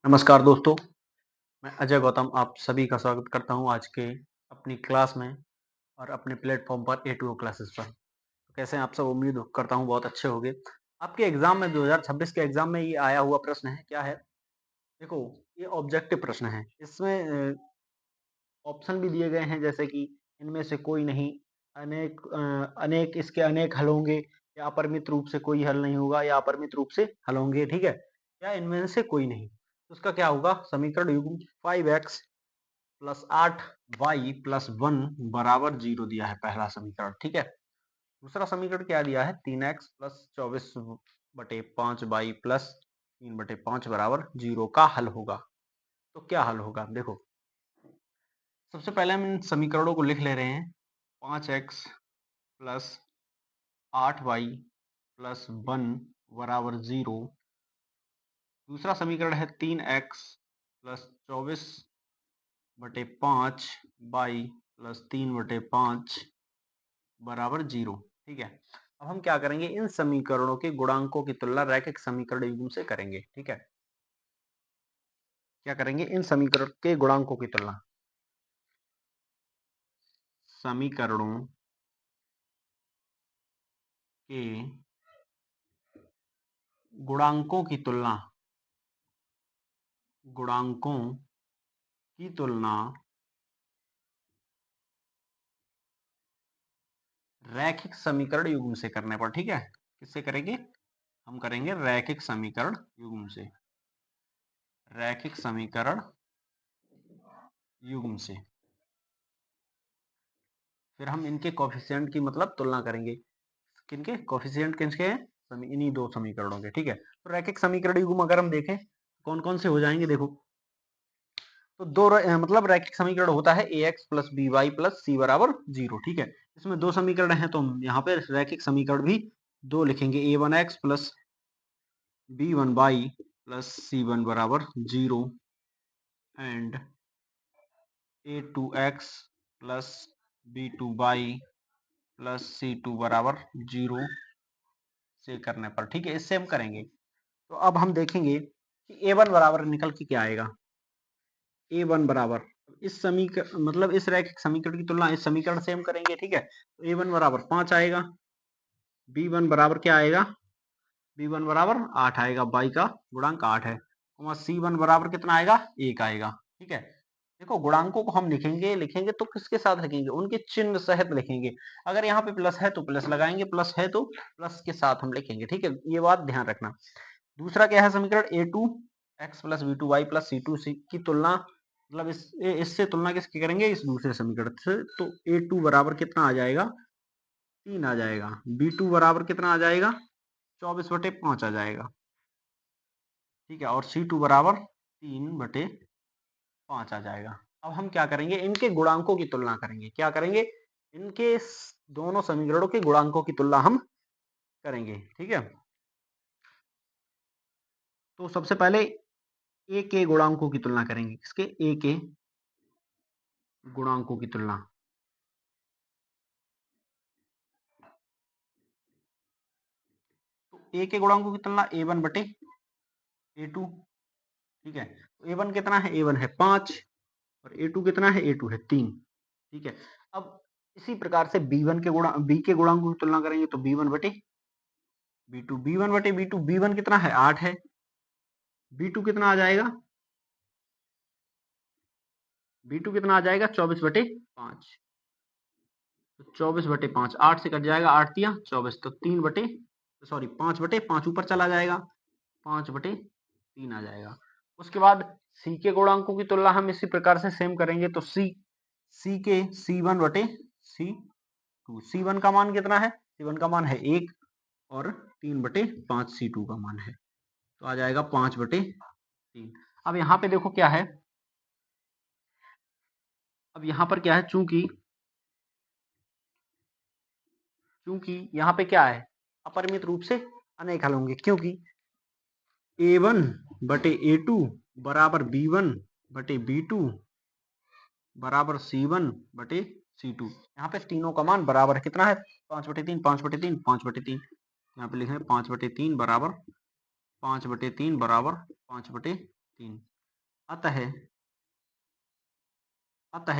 नमस्कार दोस्तों, मैं अजय गौतम आप सभी का स्वागत करता हूं आज के अपनी क्लास में और अपने प्लेटफॉर्म पर A2O क्लासेस पर। तो कैसे हैं आप सब? उम्मीद करता हूं बहुत अच्छे होंगे। आपके एग्जाम में 2026 के एग्जाम में ये आया हुआ प्रश्न है, क्या है? देखो, ये ऑब्जेक्टिव प्रश्न है। इसमें ऑप्शन भी दिए गए हैं जैसे कि इनमें से कोई नहीं, अनेक इसके अनेक हल होंगे, या अपरिमित रूप से कोई हल नहीं होगा, या अपरिमित रूप से हल होंगे, ठीक है? या इनमें से कोई नहीं। तो उसका क्या होगा? समीकरण युग्म 5x प्लस 8y प्लस 1 बराबर 0 दिया है पहला समीकरण, ठीक है? दूसरा समीकरण क्या दिया है? 3x प्लस 24/5y प्लस 3/5 बराबर 0 का हल होगा। तो क्या हल होगा? देखो, सबसे पहले हम इन समीकरणों को लिख ले रहे हैं। 5x प्लस 8y प्लस 1 बराबर 0। दूसरा समीकरण है 3x प्लस 24/5y प्लस 3/5 बराबर 0, ठीक है? अब हम क्या करेंगे? इन समीकरणों के गुणांकों की तुलना रैखिक समीकरण युग्म से करेंगे, ठीक है? क्या करेंगे? इन समीकरण के गुणांकों की तुलना समीकरणों के गुणांकों की तुलना गुणांकों की तुलना रैखिक समीकरण युग्म से करने पर, ठीक है? किससे करेंगे? हम करेंगे रैखिक समीकरण युग्म से। रैखिक समीकरण युग्म से फिर हम इनके कोफिशिएंट की मतलब तुलना करेंगे। किनके कोफिशिएंट? किसके हैं? इन्हीं दो समीकरणों के, ठीक है? तो रैखिक समीकरण युग्म अगर हम देखें कौन कौन से हो जाएंगे, देखो। तो मतलब रैखिक समीकरण होता है ax plus B Y plus C बराबर 0, ठीक है? इसमें दो समीकरण हैं तो हम यहाँ पे रैखिक समीकरण भी दो लिखेंगे। a1x plus b1y plus c1 बराबर 0 and a2x plus b2y plus c2 बराबर 0 से करने पर, ठीक है? इससे हम करेंगे। तो अब हम देखेंगे कि a1 बराबर निकल के क्या आएगा। a1 बराबर इस समीकरण मतलब इस रैखिक समीकरण की तुलना इस समीकरण से हम करेंगे, ठीक है? तो a1 बराबर 5 आएगा। b1 बराबर क्या आएगा? b1 बराबर 8 आएगा, y का गुणांक 8 है। c1 बराबर कितना आएगा? 1 आएगा, ठीक है? देखो, गुणांकों को हम लिखेंगे लिखेंगे तो किसके साथ लिखेंगे? उनके चिन्ह सहित लिखेंगे। अगर यहाँ पे प्लस है तो प्लस लगाएंगे, प्लस है तो प्लस के साथ हम लिखेंगे, ठीक है? ये बात ध्यान रखना। दूसरा क्या है समीकरण? a2x plus b2y plus c2 की तुलना मतलब इससे तुलना किसकी करेंगे? इस दूसरे समीकरण से। तो a2 बराबर कितना आ जाएगा? 3 आ जाएगा। b2 बराबर कितना आ जाएगा? 24/5 आ जाएगा, ठीक है? और c2 बराबर 3/5 आ जाएगा। अब हम क्या करेंगे? इनके गुणांकों की तुलना करेंगे। क्या करेंगे? इनके दोनों समीकरणों के गुणांकों की तुलना हम करेंगे, ठीक है? तो सबसे पहले ए के गुणांकों की तुलना करेंगे। किसके? ए के गुणांकों की तुलना। तो ए के गुणांकों की तुलना a1 बटे a2, ठीक है? तो a1 कितना है? a1 है 5 और a2 कितना है? a2 है 3, ठीक है? अब इसी प्रकार से b के गुणांकों की तुलना करेंगे तो b1 बटे b2, b1 बटे b2, b1 कितना है? 8 है। b2 कितना आ जाएगा? b2 कितना आ जाएगा? 24/5। तो 24/5 8 से कट जाएगा, 8 तिया 24, तो 5/5 ऊपर चला जाएगा, 5/3 आ जाएगा। उसके बाद सी के गुणांकों की तुलना हम इसी प्रकार से सेम करेंगे। तो सी के c1 बटे c2, c1 का मान कितना है? c1 का मान है 1 और 3/5 c2 का मान है, तो आ जाएगा 5/3। अब यहाँ पे देखो क्या है, अब यहाँ पर क्या है, चूंकि यहाँ पे क्या है? अपरिमित रूप से अनेक हल होंगे, क्योंकि a1 बटे a2 बराबर b1 बटे b2 बराबर c1 बटे c2। यहाँ पे तीनों का मान बराबर है। कितना है? 5/3 5/3 5/3। यहाँ पे लिखे 5/3 बराबर 5/3 बराबर 5/3, 3 अतः अतः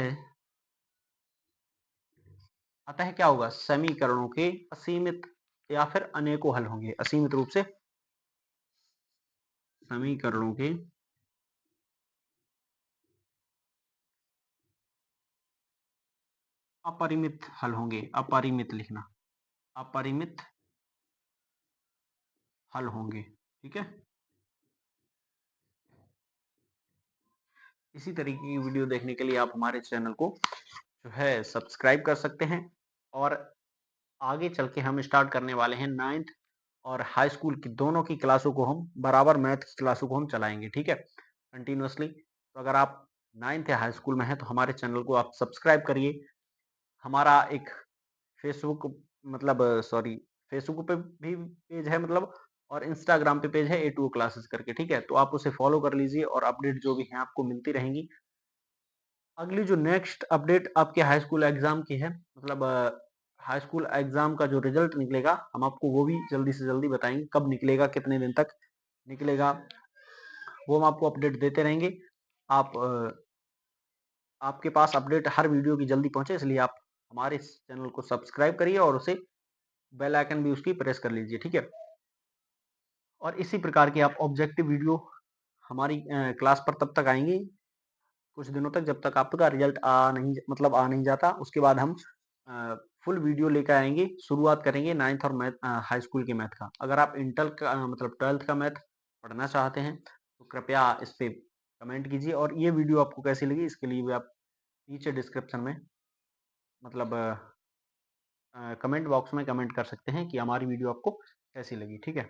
अतः क्या होगा? समीकरणों के असीमित या फिर अनेकों हल होंगे। असीमित रूप से समीकरणों के अपरिमित हल होंगे। अपरिमित लिखना, अपरिमित हल होंगे। ठीक है, इसी तरीके की वीडियो देखने के लिए आप हमारे चैनल को जो है सब्सक्राइब कर सकते हैं। और आगे चल के हम स्टार्ट करने वाले हैं 9th और हाई स्कूल की दोनों की क्लासों को हम बराबर मैथ की क्लासों को हम चलाएंगे। ठीक है, कंटिन्यूअसली। तो अगर आप 9th या हाई स्कूल में हैं तो हमारे चैनल को आप सब्सक्राइब करिए। हमारा एक फेसबुक मतलब सॉरी फेसबुक पे भी पेज है मतलब, और इंस्टाग्राम पे पेज है A2O क्लासेस करके। ठीक है, तो आप उसे फॉलो कर लीजिए और अपडेट जो भी है आपको मिलती रहेंगी। अगली जो नेक्स्ट अपडेट आपके हाई स्कूल एग्जाम की है, मतलब हाई स्कूल एग्जाम का जो रिजल्ट निकलेगा हम आपको वो भी जल्दी से जल्दी बताएंगे। कब निकलेगा, कितने दिन तक निकलेगा, वो हम आपको अपडेट देते रहेंगे। आप आपके पास अपडेट हर वीडियो की जल्दी पहुंचे, इसलिए आप हमारे इस चैनल को सब्सक्राइब करिए और उसे बेल आइकन भी उसकी प्रेस कर लीजिए। ठीक है, और इसी प्रकार की आप ऑब्जेक्टिव वीडियो हमारी क्लास पर तब तक आएंगी कुछ दिनों तक, जब तक आपका रिजल्ट आ नहीं जाता। उसके बाद हम फुल वीडियो लेकर आएंगे। शुरुआत करेंगे 9th और मैथ हाई स्कूल के मैथ का। अगर आप इंटर का मतलब 12th का मैथ पढ़ना चाहते हैं तो कृपया इस पे कमेंट कीजिए। और ये वीडियो आपको कैसी लगी इसके लिए भी आप नीचे डिस्क्रिप्शन में मतलब कमेंट बॉक्स में कमेंट कर सकते हैं कि हमारी वीडियो आपको कैसी लगी। ठीक है।